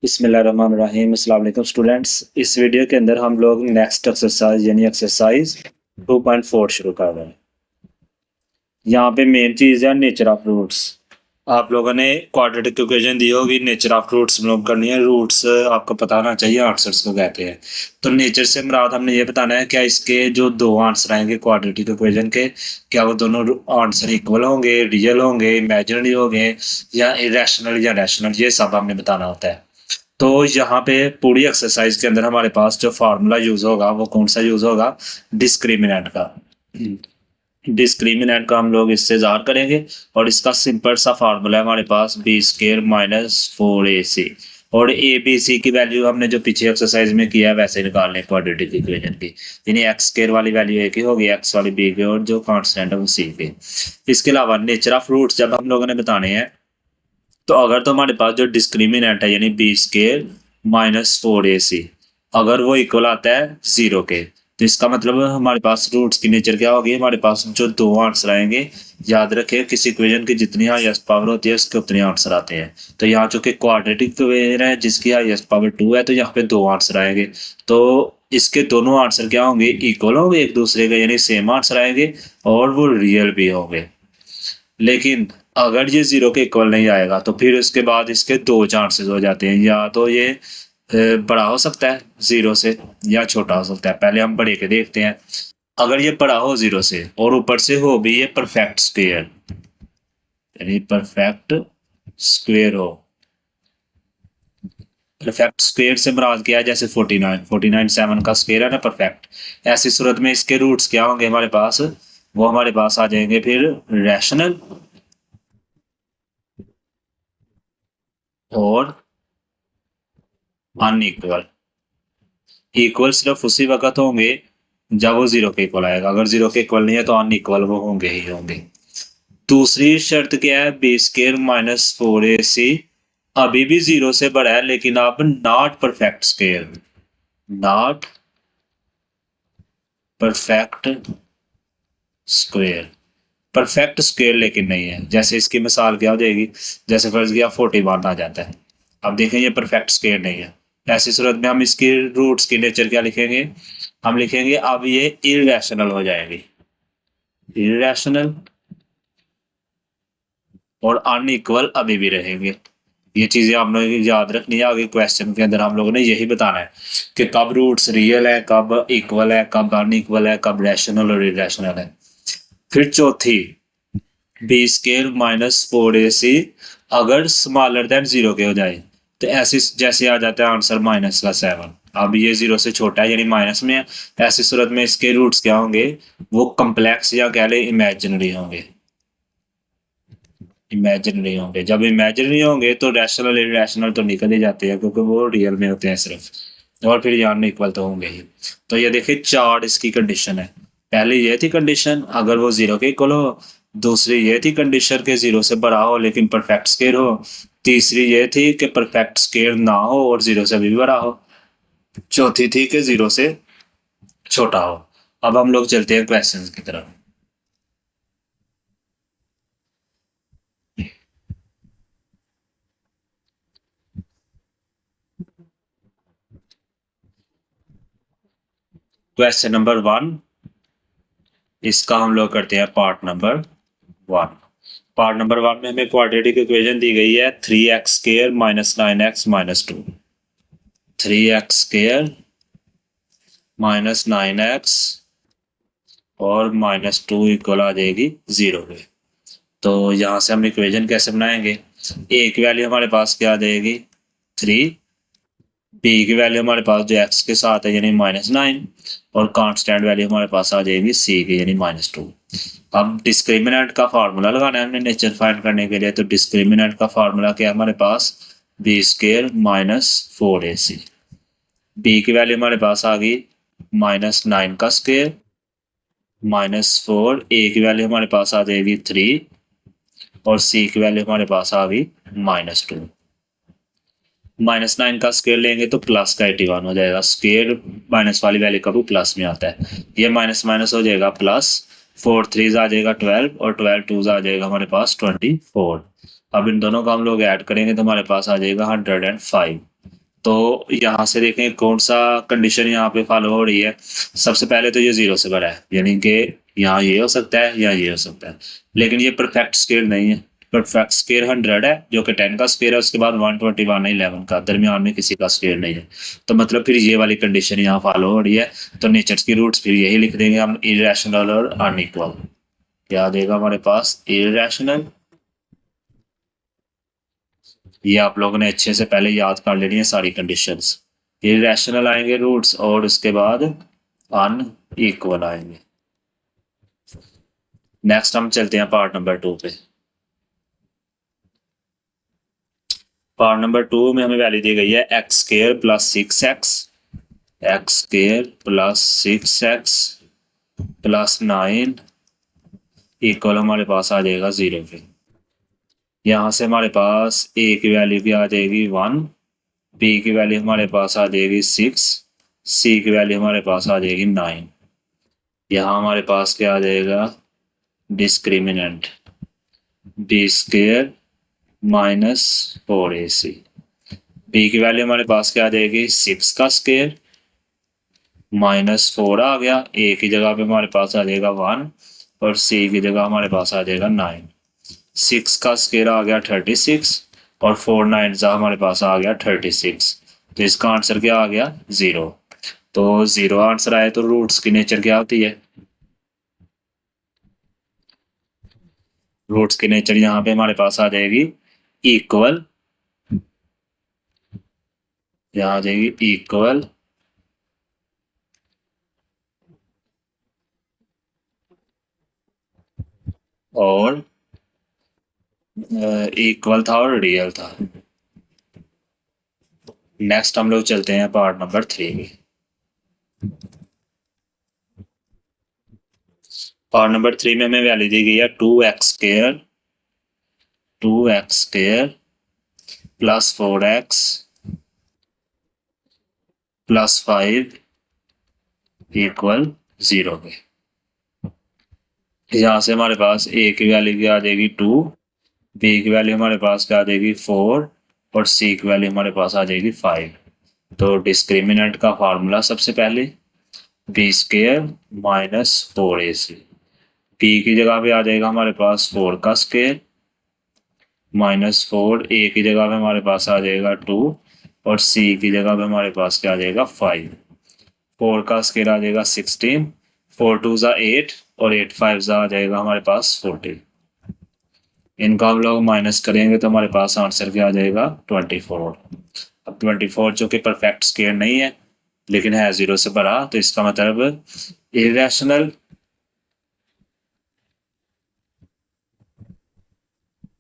बिस्मिल्लाहिर्रहमानिर्रहीम। अस्सलाम वालेकुम स्टूडेंट्स। इस वीडियो के अंदर हम लोग नेक्स्ट एक्सरसाइज यानी एक्सरसाइज 2.4 शुरू कर रहे हैं। यहाँ पे मेन चीज़ है नेचर ऑफ रूट्स। आप लोगों ने क्वाड्रेटिक इक्वेशन दी होगी, नेचर ऑफ रूट्स मालूम करनी है। रूट्स आपको पता होना चाहिए आंसर्स को कहते हैं। तो नेचर से मुराद हमने ये बताना है क्या इसके जो दो आंसर आएंगे क्वाड्रेटिक इक्वेशन के, क्या वो दोनों आंसर इक्वल होंगे, रियल होंगे, इमेजिनरी होंगे या इरेशनल या रैशनल, ये सब हमने बताना होता है। तो यहाँ पे पूरी एक्सरसाइज के अंदर हमारे पास जो फार्मूला यूज होगा वो कौन सा यूज होगा? डिस्क्रिमिनेंट का। डिस्क्रिमिनेंट का हम लोग इससे जार करेंगे और इसका सिंपल सा फार्मूला है हमारे पास बी स्केयर माइनस 4ac। और ए बी सी की वैल्यू हमने जो पीछे एक्सरसाइज में किया है वैसे निकालने क्वाड्रेटिक इक्वेशन की, यानी एक्स स्केयर वाली वैल्यू ए की होगी, एक्स वाली बी की, और जो कांस्टेंट है वो सी की। इसके अलावा नेचर ऑफ रूट्स जब हम लोगों ने बताने हैं तो अगर तो हमारे पास जो डिस्क्रिमिनेंट है यानी बी स्केयर माइनस 4ac अगर वो इक्वल आता है 0 के, तो इसका मतलब हमारे पास रूट्स की नेचर क्या होगी? हमारे पास जो दो आंसर आएंगे, याद रखें किसी इक्वेशन की जितनी हाईएस्ट पावर होती है उसके उतने आंसर आते हैं। तो यहाँ चूंकि क्वाड्रेटिक इक्वेशन है जिसकी हाईएस्ट पावर 2 है, तो यहाँ पे दो आंसर आएंगे। तो इसके दोनों आंसर क्या होंगे? इक्वल होंगे एक दूसरे के, यानी सेम आंसर आएंगे और वो रियल भी होंगे। लेकिन अगर ये 0 के इक्वल नहीं आएगा तो फिर उसके बाद इसके दो चांसेस हो जाते हैं, या तो ये बड़ा हो सकता है 0 से या छोटा हो सकता है। पहले हम बड़े के देखते हैं। अगर ये बड़ा हो 0 से और ऊपर से हो भी ये परफेक्ट स्क्वायर, यानी परफेक्ट स्क्वायर हो। परफेक्ट स्क्वायर से मुराद क्या है? जैसे 49 7 का स्क्वायर है ना, परफेक्ट। ऐसी सूरत में इसके रूट्स क्या होंगे हमारे पास? वो हमारे पास आ जाएंगे फिर रैशनल और अनइक्वल। इक्वल सिर्फ उसी वक्त होंगे जब वो 0 के इक्वल आएगा। अगर 0 के इक्वल नहीं है तो अनइक्वल वो होंगे ही होंगे। दूसरी शर्त क्या है? बी स्केयर माइनस 4ac अभी भी 0 से बड़ा है लेकिन अब not perfect square, not perfect square. Perfect square लेकिन नहीं है। जैसे इसकी मिसाल क्या हो जाएगी? जैसे फर्ज किया 41 आ जाता है, अब देखें ये परफेक्ट स्क्वेयर नहीं है। ऐसी सूरत में हम इसकी रूट्स की नेचर क्या लिखेंगे? हम लिखेंगे अब ये इरेशनल हो जाएगी, इरेशनल और अनइक्वल अभी भी रहेंगे। ये चीजें हम लोगों को याद रखनी है। आगे क्वेश्चन के अंदर हम लोगों ने यही बताना है कि कब रूट्स रियल है, कब इक्वल है, कब अनइक्वल है, कब रैशनल और इरेशनल है। फिर चौथी, बी स्केयर माइनस 4ac अगर स्मॉलर देन 0 के हो जाए, तो ऐसी जैसे आ जाता है आंसर माइनस का 7। अब ये 0 से छोटा है यानी माइनस में है। ऐसी सूरत में इसके रूट्स क्या होंगे? वो कम्प्लेक्स या कह ले इमेजिनरी होंगे, इमेजिनरी होंगे। जब इमेजिनरी होंगे तो रैशनल इरेशनल तो निकल ही जाते हैं क्योंकि वो रियल में होते हैं सिर्फ, और फिर यहाँ इक्वल तो होंगे ही। तो ये देखिए चार इसकी कंडीशन है। पहली ये थी कंडीशन अगर वो 0 के इक्वल हो, दूसरी ये थी कंडीशन के 0 से बड़ा हो लेकिन परफेक्ट स्केयर हो, तीसरी ये थी कि परफेक्ट स्केयर ना हो और 0 से भी बड़ा हो, चौथी थी कि 0 से छोटा हो। अब हम लोग चलते हैं क्वेश्चन की तरफ। क्वेश्चन नंबर 1, इसका हम लोग करते हैं पार्ट नंबर 1। पार्ट नंबर 1 में हमें क्वाड्रेटिक इक्वेशन दी गई है 3x square minus 9x minus 2। 3x square minus 9x और माइनस 2 इक्वल आ जाएगी 0 पे। तो यहाँ से हम इक्वेशन कैसे बनाएंगे? ए की वैल्यू हमारे पास क्या आ जाएगी? 3, बी की वैल्यू हमारे पास जो एक्स के साथ है यानी माइनस 9, और कांस्टेंट वैल्यू हमारे पास आ जाएगी सी की यानी माइनस 2। अब डिस्क्रिमिनेंट का फार्मूला लगाना है हमने नेचर फाइंड करने के लिए। तो डिस्क्रिमिनेंट का फार्मूला क्या है हमारे पास? B square minus 4ac। B की वैल्यू हमारे पास आ गई माइनस 9 का स्क्वेयर माइनस 4, ए की वैल्यू हमारे पास आ जाएगी 3 और सी की वैल्यू हमारे पास आ गई माइनस 2। माइनस 9 का स्क्वेयर लेंगे तो प्लस का 81 हो जाएगा। स्क्वेयर माइनस वाली वैल्यू कभी प्लस में आता है, ये माइनस माइनस हो जाएगा प्लस। 4 3 आ जाएगा 12 और 12 2 आ जाएगा हमारे पास 24। अब इन दोनों को हम लोग ऐड करेंगे तो हमारे पास आ जाएगा 105। तो यहाँ से देखें कौन सा कंडीशन यहाँ पे फॉलो हो रही है। सबसे पहले तो ये 0 से बड़ा है, यानी कि यहाँ ये हो सकता है या ये हो सकता है, लेकिन ये परफेक्ट स्केयर नहीं है। परफेक्ट स्केयर 100 है, जो कि 10 का स्केयर है, उसके बाद 121 है 11 का, दरमियान में किसी का स्केयर नहीं है। तो मतलब फिर ये वाली कंडीशन यहाँ फॉलो हो रही है। तो नेचर की रूट्स फिर यही लिख देंगे हम, इरेशनल और अनइक्वल। क्या देगा हमारे पास, इरेशनल। ये आप लोगों ने अच्छे से पहले याद कर लेनी है सारी कंडीशंस। इरेशनल आएंगे रूट्स और उसके बाद अनइक्वल आएंगे। नेक्स्ट हम चलते हैं पार्ट नंबर 2 पे। पार्ट नंबर 2 में हमें वैल्यू दी गई है X square plus 6x, x square plus 6x plus 9 equal हमारे पास आ जाएगा 0 पे। यहाँ से हमारे पास a की वैल्यू भी आ जाएगी 1, b की वैल्यू हमारे पास आ जाएगी 6, c की वैल्यू हमारे पास आ जाएगी 9। यहाँ हमारे पास क्या आ जाएगा, discriminant b square minus 4ac। b की वैल्यू हमारे पास क्या आ जाएगी, 6 का स्क्वायर माइनस 4 आ गया, a की जगह पे हमारे पास आ जाएगा 1 और c की जगह हमारे पास आ जाएगा 9। 6 का स्क्वायर आ गया 36 और 4 9 हमारे पास आ गया 36। तो इसका आंसर क्या आ गया, 0। तो 0 आंसर आए तो रूट्स की नेचर क्या होती है, रूट्स की नेचर यहाँ पे हमारे पास आ जाएगी इक्वल, यहाँ आ जाएगी इक्वल और इक्वल था और रियल था। नेक्स्ट हम लोग चलते हैं पार्ट नंबर 3 में। पार्ट नंबर 3 में हमें वैल्यू दी गई है 2x square plus 4x plus 5 equal 0 पे। यहाँ से हमारे पास a की वैल्यू क्या आ जाएगी 2, b की वैल्यू हमारे पास क्या आ जाएगी 4 और c की वैल्यू हमारे पास आ जाएगी 5। तो डिस्क्रिमिनेंट का फार्मूला सबसे पहले b square minus 4ac। b की जगह पे आ जाएगा हमारे पास 4 का स्क्वायर माइनस 4, a की जगह पे हमारे पास आ जाएगा 2 और c की जगह पे हमारे पास क्या आ जाएगा 5। 4 का स्क्वायर आ जाएगा 16, 4 2 ज़ा 8 और 8 5 ज़ा आ जाएगा हमारे पास 40। इनका हम लोग माइनस करेंगे तो हमारे पास आंसर क्या आ जाएगा 24। अब 24 जो कि परफेक्ट स्क्वायर नहीं है लेकिन है 0 से बड़ा, तो इसका मतलब इरेशनल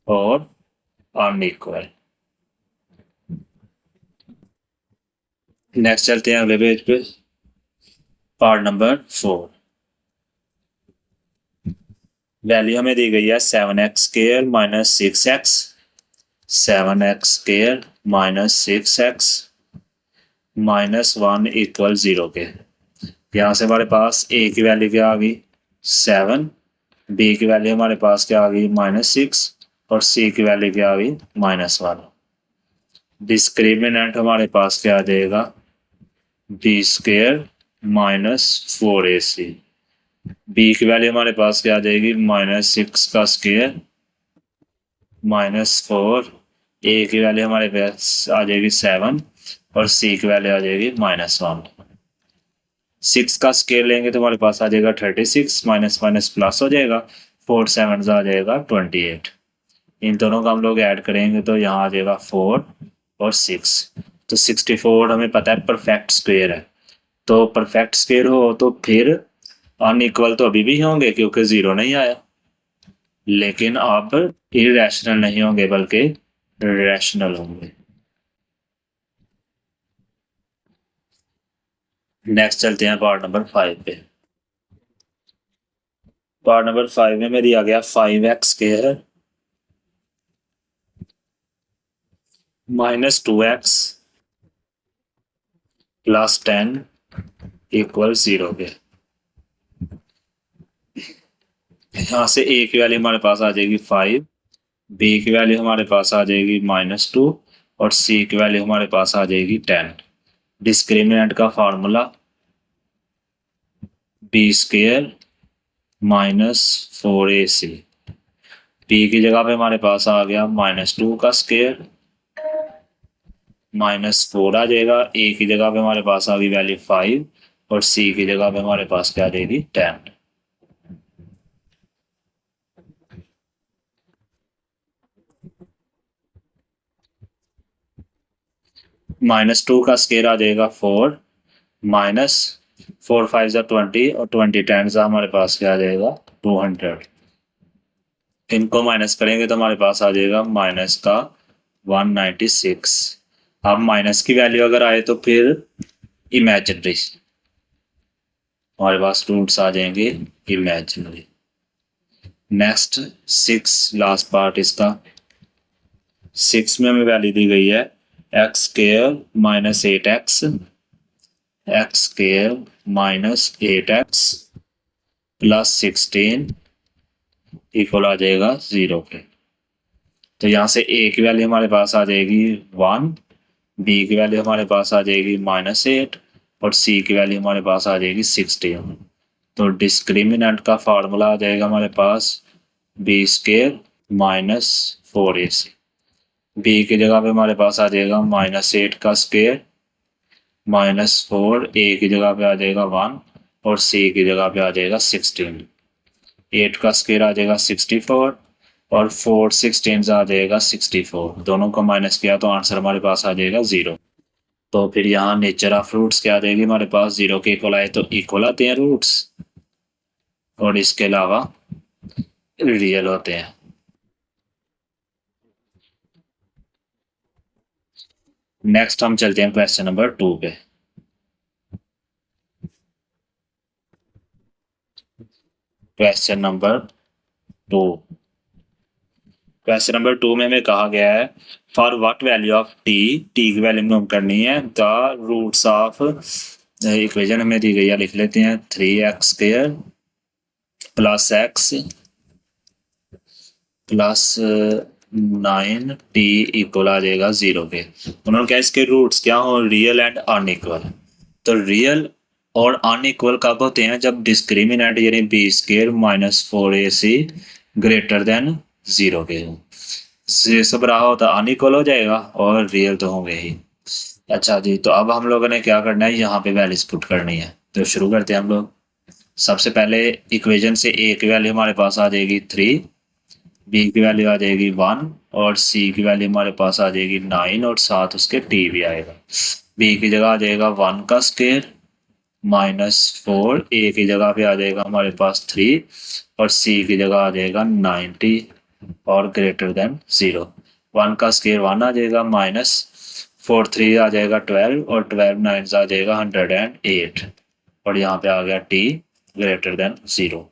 और अनइक्वल। नेक्स्ट चलते हैं अगले पेज पे, पार्ट नंबर 4। वैल्यू हमें दी गई है 7x square minus 6x, 7x square minus 6x minus 1 equal 0 के। यहाँ से हमारे पास a की वैल्यू क्या आ गई 7, b की वैल्यू हमारे पास क्या आ गई -6 और c की वैल्यू क्या आ गई -1। डिस्क्रिमिनेंट हमारे पास क्या आ जाएगा b square minus 4ac। b की वैल्यू हमारे पास क्या आ जाएगी -6 का स्क्वायर -4, a की वैल्यू हमारे पास आ जाएगी 7 और c की वैल्यू आ जाएगी -1। 6 का स्क्वायर लेंगे तो हमारे पास आ जाएगा 36, माइनस माइनस प्लस हो जाएगा, 4 7 आ जाएगा 28। इन दोनों का हम लोग ऐड करेंगे तो यहाँ आ जाएगा 4 और 6। तो 64 हमें पता है परफेक्ट स्क्वायर है। तो परफेक्ट स्क्वायर हो तो फिर अनइक्वल तो अभी भी होंगे क्योंकि 0 नहीं आया, लेकिन अब इरेशनल नहीं होंगे बल्कि रैशनल होंगे। नेक्स्ट चलते हैं पार्ट नंबर 5 पे। पार्ट नंबर 5 में दिया गया 5x square minus 2x plus 10 equal 0 के। यहाँ से a की वैल्यू हमारे पास आ जाएगी 5, b की वैल्यू हमारे पास आ जाएगी -2 और सी की वैल्यू हमारे पास आ जाएगी 10। डिस्क्रिमिनेंट का formula B square minus 4ac। P की जगह पे हमारे पास आ गया -2 का स्क्वायर -4 आ जाएगा। ए की जगह पे हमारे पास आ गई वैल्यू 5 और सी की जगह पे हमारे पास क्या आ जाएगी 10। -2 का स्क्वायर आ जाएगा 4 माइनस 4 5 जा 20 और 20 10 जा हमारे पास क्या आ जाएगा 200। इनको माइनस करेंगे तो हमारे पास आ जाएगा माइनस का 196। अब माइनस की वैल्यू अगर आए तो फिर इमेजिनरी हमारे पास रूट्स आ जाएंगे इमेजिनरी। नेक्स्ट 6 लास्ट पार्ट इसका। 6 में हमें वैल्यू दी गई है X square minus 8x X square minus 8x plus 16 equal आ जाएगा 0 के। तो यहाँ से ए की वैल्यू हमारे पास आ जाएगी 1, बी की वैल्यू हमारे पास आ जाएगी -8 और सी की वैल्यू हमारे पास आ जाएगी 16। तो डिस्क्रिमिनेंट का फार्मूला आ जाएगा हमारे पास B square minus 4ac। B की जगह पे हमारे पास आ जाएगा -8 का स्क्वायर -4, ए की जगह पे आ जाएगा 1 और सी की जगह पे आ जाएगा 16। 8 का स्क्वायर आ जाएगा 64 और 4 16 आ जाएगा 64। दोनों को माइनस किया तो आंसर हमारे पास आ जाएगा 0। तो फिर यहाँ नेचर ऑफ रूट्स क्या आ जाएगी हमारे पास 0 के इक्वल आए तो इक्वल आते हैं रूट्स और इसके अलावा रियल होते हैं। नेक्स्ट हम चलते हैं क्वेश्चन नंबर 2 पे। क्वेश्चन नंबर 2 क्वेश्चन नंबर 2 में हमें कहा गया है for what value of T की वैल्यू में हम करनी है द रूट्स ऑफ इक्वेशन हमें दी गई है, लिख लेते हैं 3x square plus x plus 9t equal आ जाएगा 0 के। उन्होंने क्या इसके रूट्स क्या हो रियल एंड अनइक्वल। तो रियल और अनइक्वल कब होते हैं जब डिस्क्रिमिनेंट यानी B square -4ac greater than 0 के हो। ये सब रहा होता अनइक्वल हो जाएगा और रियल तो होंगे ही। अच्छा जी, तो अब हम लोगों ने क्या करना है यहाँ पे वैल्यूज पुट करनी है। तो शुरू करते हैं हम लोग। सबसे पहले इक्वेशन से ए की वैल्यू हमारे पास आ जाएगी 3, बी की वैल्यू आ जाएगी 1 और सी की वैल्यू हमारे पास आ जाएगी 9 और साथ उसके टी भी आएगा। बी की जगह आ जाएगा 1 का स्क्वायर -4, ए की जगह पे आ जाएगा हमारे पास 3 और सी की जगह आ जाएगा 90 और ग्रेटर देन 0। 1 का स्क्वायर 1 आ जाएगा -4 3 आ जाएगा 12 और 12 9 आ जाएगा 108 और यहाँ पे आ गया टी ग्रेटर देन 0।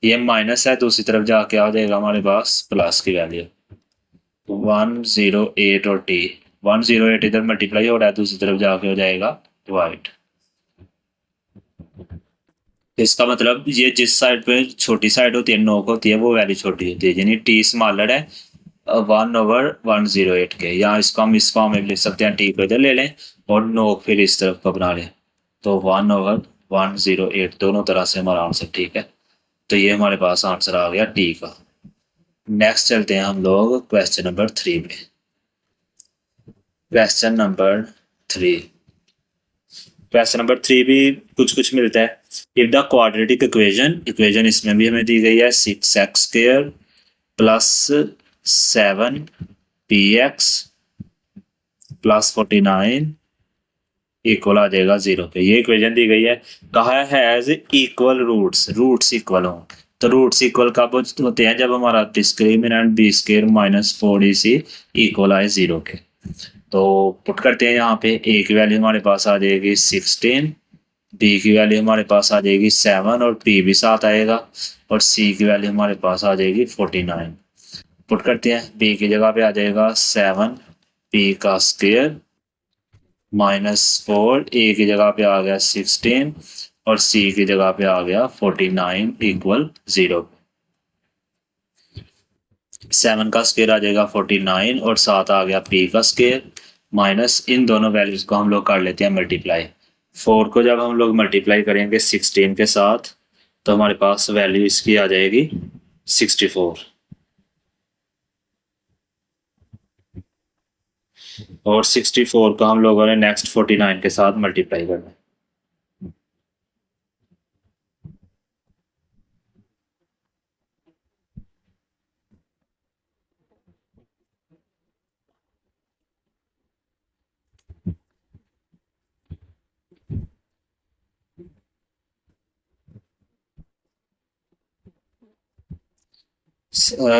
ये माइनस है दूसरी तरफ जाके आ जाएगा हमारे पास प्लस की वैल्यू 108 और टी 108 इधर मल्टीप्लाई हो रहा है दूसरी तरफ जाके हो जाएगा डिवाइड। इसका मतलब ये जिस साइड पे छोटी साइड होती है नोक होती है वो वैल्यू छोटी होती है यानी टी स्मॉलर है 1/108 के। यहाँ इसको हम इस फॉर्म में लिख सकते हैं टी को इधर ले लें और नोक फिर इस तरफ को बना लें तो 1/108 दोनों तरह से हमारा आंसर ठीक है। तो ये हमारे पास आंसर आ गया टी का। नेक्स्ट चलते हैं हम लोग क्वेश्चन नंबर 3 पे। क्वेश्चन नंबर 3 भी कुछ कुछ मिलता है। इफ द क्वाड्रेटिक इक्वेशन इसमें भी हमें दी गई है 6x square plus 7px plus 49 equal आ जाएगा 0 पे। ये इक्वेशन दी गई है, कहा है एज इक्वल रूट्स इक्वल हो। तो रूट्स इक्वल कब होते हैं जब हमारा discriminant B square -4ac equal आए 0 के। तो पुट करते हैं यहाँ पे ए की वैल्यू हमारे पास आ जाएगी 16, बी की वैल्यू हमारे पास आ जाएगी 7 और पी भी साथ आएगा और सी की वैल्यू हमारे पास आ जाएगी 49। पुट करते हैं बी की जगह पे आ जाएगा 7 पी का स्क्वायर -4, ए की जगह पे आ गया 16 और सी की जगह पे आ गया 49 इक्वल 0। 7 का स्केयर आ जाएगा 49 और 7 आ गया p का स्केयर माइनस इन दोनों वैल्यूज को हम लोग कर लेते हैं मल्टीप्लाई। 4 को जब हम लोग मल्टीप्लाई करेंगे 16 के साथ तो हमारे पास वैल्यू इसकी आ जाएगी 64 और 64 को हम लोगों ने नेक्स्ट 49 के साथ मल्टीप्लाई करना है।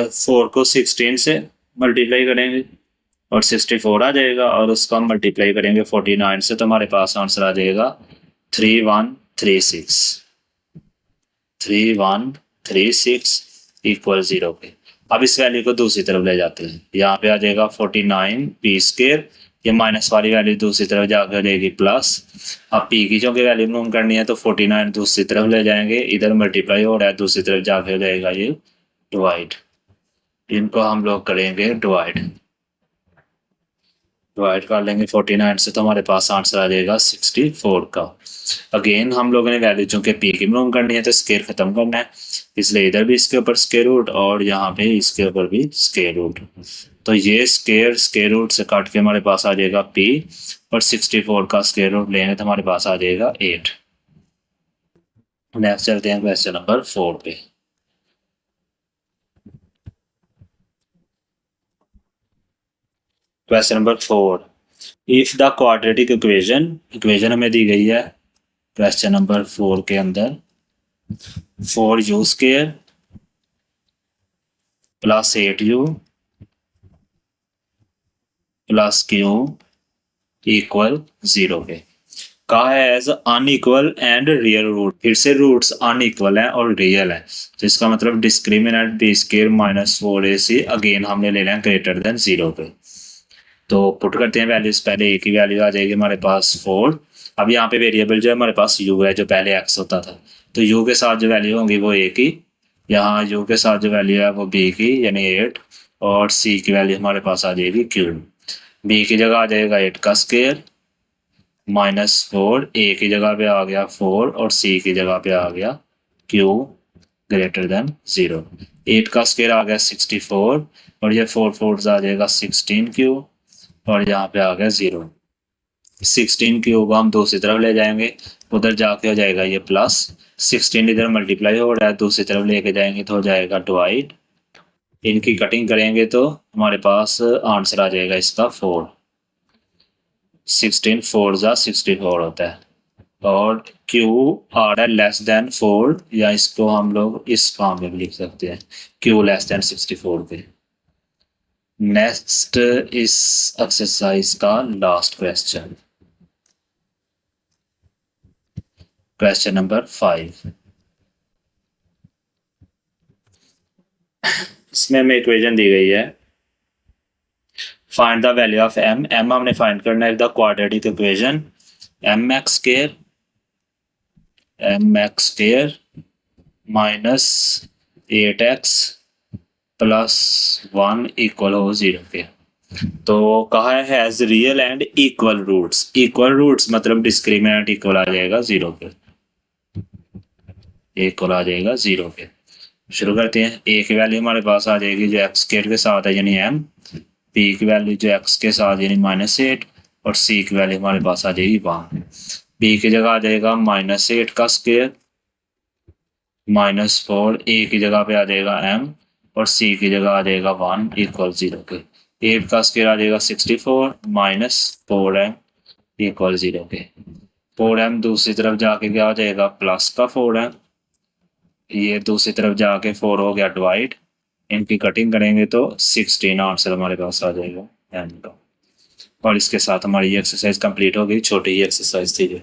फोर को 16 से मल्टीप्लाई करेंगे और 64 आ जाएगा और उसको हम मल्टीप्लाई करेंगे 49 से तो हमारे पास आंसर आ जाएगा 3136 3136 इक्वल 0 पे। अब इस वैल्यू को दूसरी तरफ ले जाते हैं, यहाँ पे आ जाएगा 49 पी स्केयर, ये माइनस वाली वैल्यू दूसरी तरफ जाकर हो जाएगी प्लस। अब पी की जो वैल्यू नोन करनी है तो 49 दूसरी तरफ ले जाएंगे, इधर मल्टीप्लाई हो रहा है दूसरी तरफ जाके हो जाएगा ये डिवाइड। इनको हम लोग करेंगे डिवाइड कर लेंगे 49 से तो हमारे पास आंसर आ जाएगा 64 का। अगेन हम लोगों ने वैल्यू चूंकि पी की मालूम करनी है तो स्केयर खत्म करना है, इसलिए इधर भी इसके ऊपर स्केयर रूट और यहाँ पे इसके ऊपर भी स्केयर रूट। तो ये स्केयर रूट से काट के हमारे पास आ जाएगा पी और 64 का स्केयर रूट लेंगे तो हमारे पास आ जाएगा 8। नेक्स्ट चलते हैं क्वेश्चन नंबर 4 पे। Question number 4, if the quadratic equation हमें दी गई है क्वेश्चन नंबर 4 के अंदर 4u square plus 8u plus q equal 0 पे। कहा है as unequal and real root, फिर से रूट्स अनइक्वल है और रियल है, तो इसका मतलब discriminant B square minus 4ac again हमने ले लेना ग्रेटर देन 0 पे। तो पुट करते हैं वैल्यूज, पहले a की वैल्यू आ जाएगी हमारे पास 4। अब यहाँ पे वेरिएबल जो है हमारे पास u है जो पहले x होता था, तो u के साथ जो वैल्यू होंगी वो a की, यहाँ u के साथ जो वैल्यू है वो b की यानी 8 और c की वैल्यू हमारे पास आ जाएगी q। b की जगह आ जाएगा 8 का स्केयर माइनस 4, a की जगह पे आ गया 4 और c की जगह पे आ गया q ग्रेटर देन 0। 8 का स्केयर आ गया 64 और ये 4 4 आ जाएगा 16q और यहाँ पे आ गया 0। 16 क्यूब को हम दूसरी तरफ ले जाएंगे, उधर जाके हो जाएगा ये प्लस, 16 इधर मल्टीप्लाई हो रहा है दूसरी तरफ लेके जाएंगे तो हो जाएगा डिवाइड। इनकी कटिंग करेंगे तो हमारे पास आंसर आ जाएगा इसका 4। 16 4 जा 64 होता है और Q आ रहा है लेस देन 4, या इसको हम लोग इस फॉर्म में भी लिख सकते हैं Q लेस देन 64 पे। नेक्स्ट इस एक्सरसाइज का लास्ट क्वेश्चन, क्वेश्चन नंबर 5। इसमें हमें इक्वेशन दी गई है find the value of m। हमने फाइंड करना है the quadratic equation mx square minus 8x plus 1 equal हो 0 के। तो कहा है has real and equal roots. Equal roots मतलब डिस्क्रिमिनेंट इक्वल आ जाएगा 0 पे, इक्वल आ जाएगा 0 पे। शुरू करते हैं। a की वैल्यू हमारे पास आ जाएगी जो x स्क्वायर के साथ है यानी m, p की वैल्यू जो x के साथ यानी -8 और c की वैल्यू हमारे पास आ जाएगी 1। b की जगह आ जाएगा -8 का स्क्वायर -4, a की जगह पे आ जाएगा m और c की जगह आ जाएगा 1 इक्वल 0 के। 8 का स्क्वायर आ जाएगा 64 -4m इक्वल 0 के। 4m दूसरी तरफ जाके क्या हो जाएगा प्लस का 4m, ये दूसरी तरफ जाके 4 हो गया डिवाइड। इनकी कटिंग करेंगे तो 16 आंसर हमारे पास आ जाएगा एम का। और इसके साथ हमारी ये एक्सरसाइज कंप्लीट हो गई, छोटी ही एक्सरसाइज थी ये।